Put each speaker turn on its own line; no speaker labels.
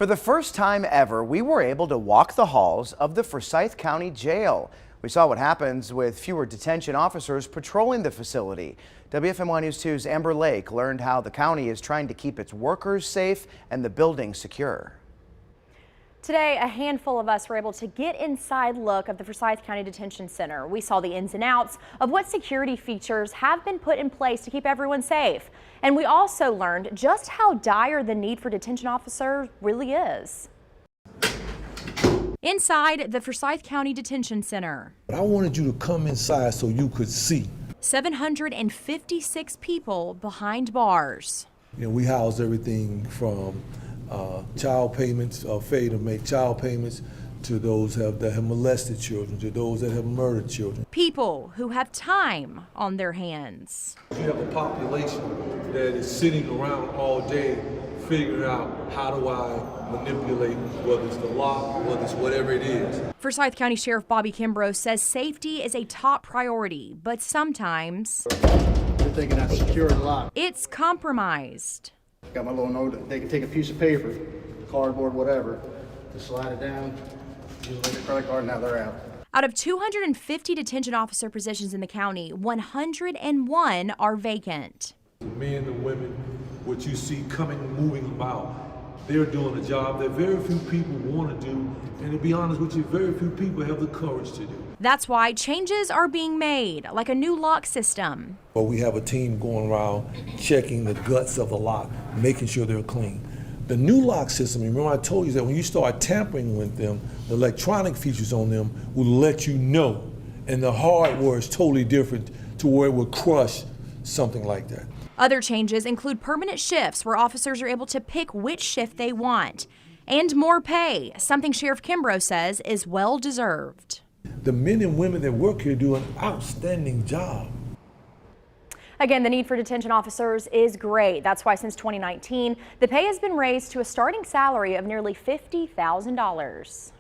For the first time ever, we were able to walk the halls of the Forsyth County Jail. We saw what happens with fewer detention officers patrolling the facility. WFMY News 2's Amber Lake learned how the county is trying to keep its workers safe and the building secure.
Today, a handful of us were able to get inside look of the Forsyth County Detention Center. We saw the ins and outs of what security features have been put in place to keep everyone safe. And we also learned just how dire the need for detention officers really is. Inside the Forsyth County Detention Center.
I wanted you to come inside so you could see.
756 people behind bars.
You know, we house everything from child payments, failure to make child payments, to those that have molested children, to those that have murdered children.
People who have time on their hands.
You have a population that is sitting around all day figuring out, how do I manipulate, whether it's the lock, whether it's whatever it is.
Forsyth County Sheriff Bobby Kimbrough says safety is a top priority, but sometimes
They're thinking that's secure and locked.
it's compromised.
Got my little note. They can take a piece of paper, cardboard, whatever, to slide it down, use it like a credit card, now they're out.
Out of 250 detention officer positions in the county, 101 are vacant.
The men and women, what you see coming, moving about, they're doing a job that very few people want to do, and to be honest with you, very few people have the courage to do.
That's why changes are being made, like a new lock system.
But we have a team going around checking the guts of the lock, making sure they're clean. The new lock system, remember I told you that when you start tampering with them, the electronic features on them will let you know, and the hardware is totally different to where it will crush something like that.
Other changes include permanent shifts where officers are able to pick which shift they want, and more pay, something Sheriff Kimbrough says is well deserved.
The men and women that work here do an outstanding job.
Again, the need for detention officers is great. That's why since 2019, the pay has been raised to a starting salary of nearly $50,000.